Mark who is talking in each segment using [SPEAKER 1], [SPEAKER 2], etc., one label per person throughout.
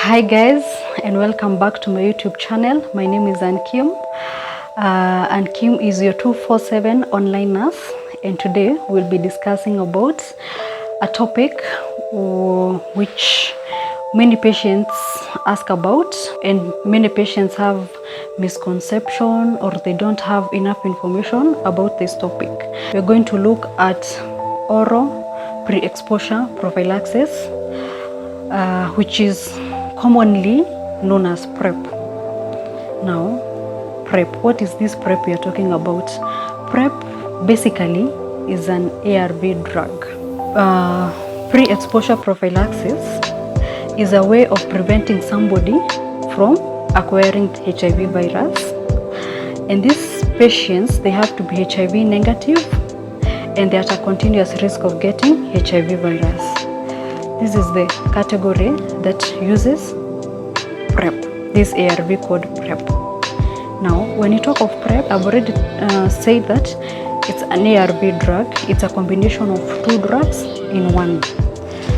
[SPEAKER 1] Hi guys, and welcome back to my YouTube channel. My name is Kim. Kim is your 247 online nurse, and today we'll be discussing about a topic which many patients ask about, and many patients have misconception or they don't have enough information about this topic. We're going to look at oral pre-exposure prophylaxis, which is commonly known as prep. Now, prep, what is this prep we are talking about? Prep basically is an ARV drug. Pre-exposure prophylaxis is a way of preventing somebody from acquiring HIV virus, and these patients, they have to be HIV negative and they're at a continuous risk of getting HIV virus. This is the category that uses PrEP, this ARV called PrEP. Now, when you talk of PrEP, I've already said that it's an ARV drug. It's a combination of two drugs in one.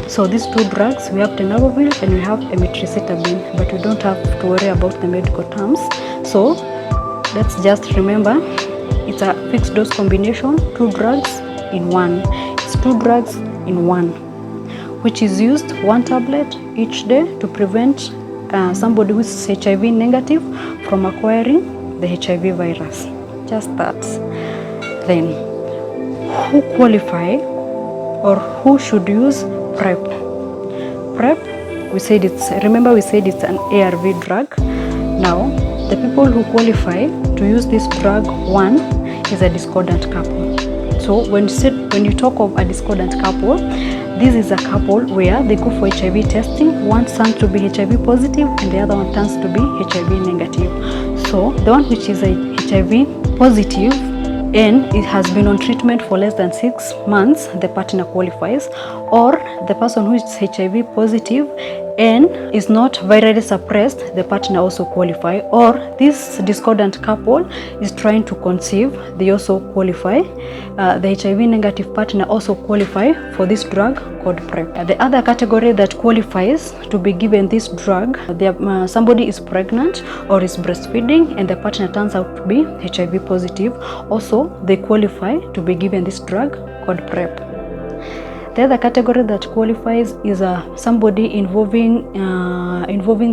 [SPEAKER 1] So these two drugs, we have tenofovir and we have amitriptyline, but we don't have to worry about the medical terms. So let's just remember, it's a fixed dose combination, two drugs in one. It's two drugs in one, which is used one tablet each day to prevent somebody who is HIV negative from acquiring the HIV virus. Just that. Then, who qualify or who should use PrEP? PrEP, we said it's an ARV drug. Now, the people who qualify to use this drug, one is a discordant couple. So when you talk of a discordant couple, this is a couple where they go for HIV testing. One turns to be HIV positive and the other one turns to be HIV negative. So the one which is a HIV positive and it has been on treatment for less than 6 months, the partner qualifies. Or the person who is HIV positive and is not virally suppressed, the partner also qualify. Or this discordant couple is trying to conceive, they also qualify. The HIV negative partner also qualify for this drug called PrEP. The other category that qualifies to be given this drug, somebody is pregnant or is breastfeeding and the partner turns out to be HIV positive. Also, they qualify to be given this drug called PrEP. The other category that qualifies is somebody involving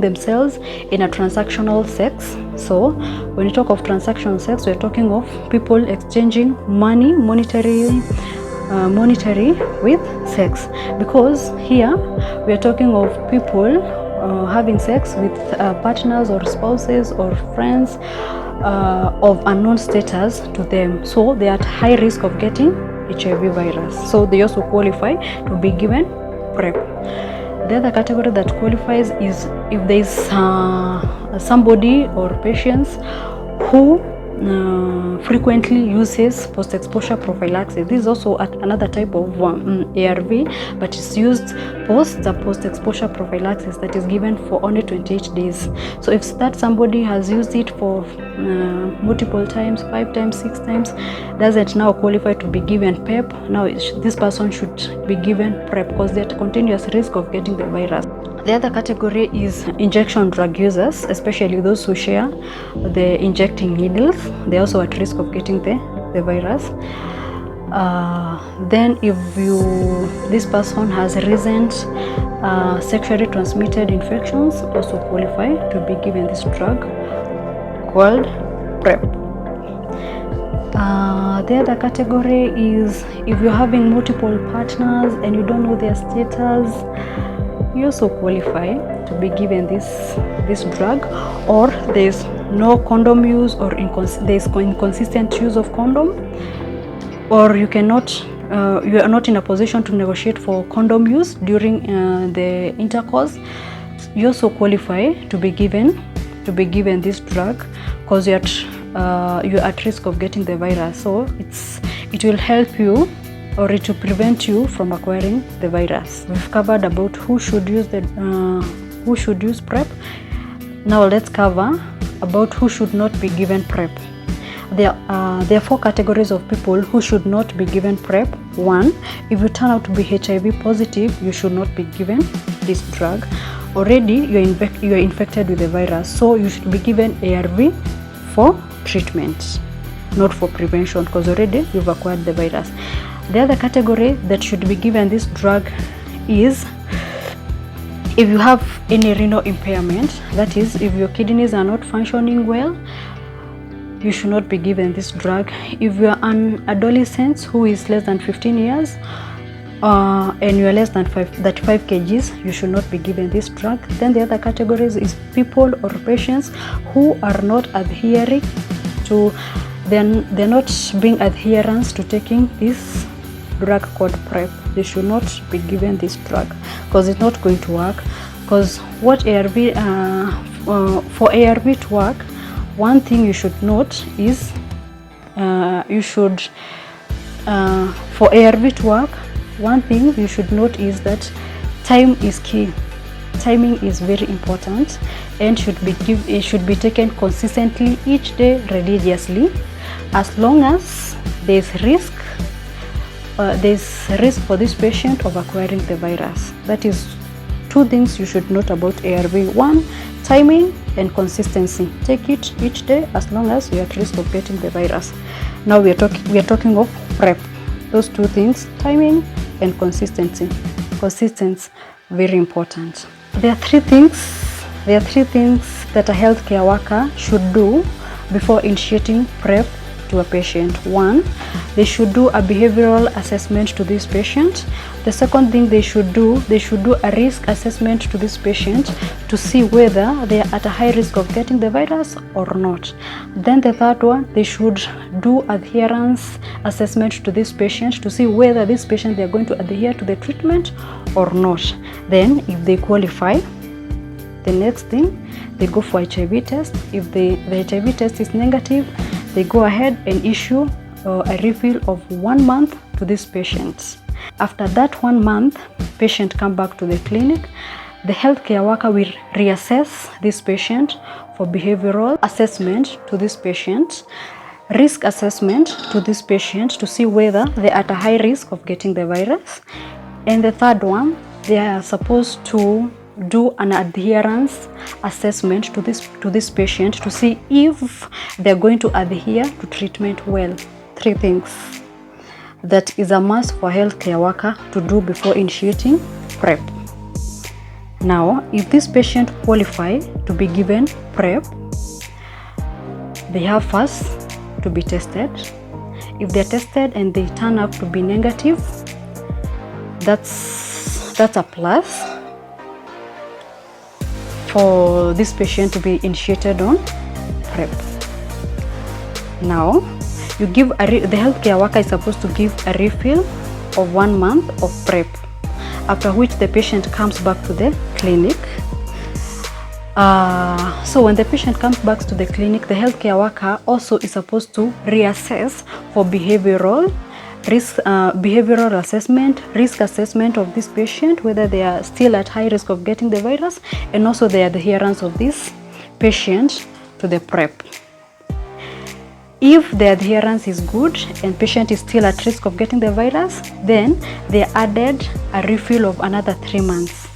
[SPEAKER 1] themselves in a transactional sex. So when you talk of transactional sex, we're talking of people exchanging money, monetary with sex. Because here we're talking of people having sex with partners or spouses or friends of unknown status to them. So they are at high risk of getting HIV virus. So they also qualify to be given PrEP. The other category that qualifies is if there is somebody or patients who frequently uses post-exposure prophylaxis. This is also another type of ARV, but it's used post-exposure prophylaxis that is given for only 28 days. So if that somebody has used it for multiple times, 5 times, 6 times, doesn't now qualify to be given PrEP, now this person should be given PrEP because they're at continuous risk of getting the virus. The other category is injection drug users, especially those who share the injecting needles. They're also at risk of getting the virus. Then if this person has recent sexually transmitted infections, also qualify to be given this drug called PrEP. The other category is if you're having multiple partners and you don't know their status, you also qualify to be given this drug. Or there's no condom use, or there's inconsistent use of condom, or you are not in a position to negotiate for condom use during the intercourse. You also qualify to be given this drug because you're at risk of getting the virus. So it will help you, or it will prevent you from acquiring the virus. We've covered about who should use PrEP. Now let's cover about who should not be given PrEP. There are 4 categories of people who should not be given PrEP. 1, if you turn out to be HIV positive, you should not be given this drug. already you're infected with the virus, so you should be given ARV for treatment, not for prevention, because already you've acquired the virus. The other category that should be given this drug is if you have any renal impairment, that is, if your kidneys are not functioning well, you should not be given this drug. If you are an adolescent who is less than 15 years and you are less than 35 kgs, you should not be given this drug. Then the other categories is people or patients who are not adhering to, they're not being adherents to taking this drug called PrEP. They should not be given this drug because it's not going to work. Because what ARV for ARV to work, one thing you should note is for ARV to work, one thing you should note is that time is key. Timing is very important and it should be taken consistently each day, religiously. As long as there's risk for this patient of acquiring the virus. That is two things you should note about ARV. One, timing and consistency. Take it each day as long as you're at risk of getting the virus. Now we are talking of PrEP. Those two things, timing and consistency. Consistency, very important. There are three things that a healthcare worker should do before initiating PrEP to a patient. One, they should do a behavioral assessment to this patient. The second thing they should do a risk assessment to this patient to see whether they are at a high risk of getting the virus or not. Then the third one, they should do adherence assessment to this patient to see whether this patient, they are going to adhere to the treatment or not. Then if they qualify, the next thing, they go for HIV test. If the HIV test is negative, they go ahead and issue a refill of 1 month to this patient. After that 1 month, patient come back to the clinic. The healthcare worker will reassess this patient for behavioral assessment to this patient, risk assessment to this patient to see whether they are at a high risk of getting the virus. And the third one, they are supposed to do an adherence assessment to this patient to see if they're going to adhere to treatment well. Three things that is a must for a healthcare worker to do before initiating PrEP. Now, if this patient qualify to be given PrEP, they have first to be tested. If they're tested and they turn out to be negative, that's a plus for this patient to be initiated on PrEP. Now, you give the healthcare worker is supposed to give a refill of 1 month of PrEP, after which the patient comes back to the clinic. So when the patient comes back to the clinic, the healthcare worker also is supposed to reassess for behavioral assessment, risk assessment of this patient, whether they are still at high risk of getting the virus, and also the adherence of this patient to the PrEP. If the adherence is good and patient is still at risk of getting the virus, then they added a refill of another 3 months.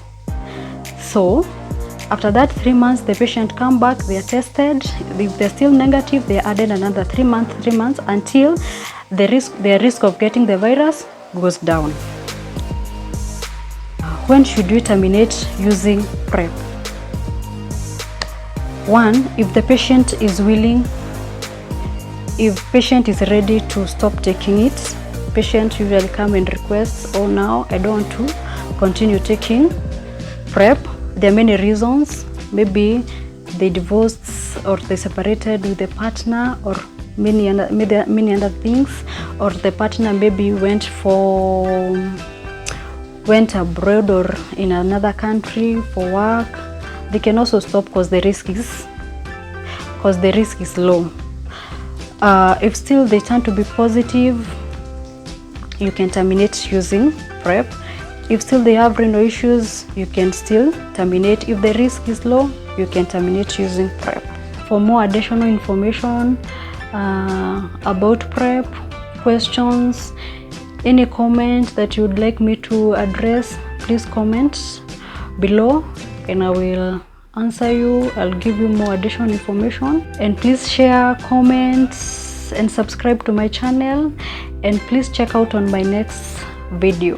[SPEAKER 1] So after that 3 months, the patient come back, they are tested. If they're still negative, they added another 3 months until the risk of getting the virus goes down. When should we terminate using PrEP? One, if the patient is willing, if patient is ready to stop taking it, patient usually come and request, oh, now I don't want to continue taking PrEP. There are many reasons. Maybe they divorced or they separated with the partner, or many other things, or the partner maybe went abroad or in another country for work. They can also stop because the risk is low. If still they turn to be positive, you can terminate using PrEP. If still they have renal issues, you can still terminate. If the risk is low, you can terminate using PrEP. For more additional information about PrEP, questions, any comment that you would like me to address, please comment below. and I will answer you. I'll give you more additional information. And please share, comments, and subscribe to my channel. And please check out on my next video.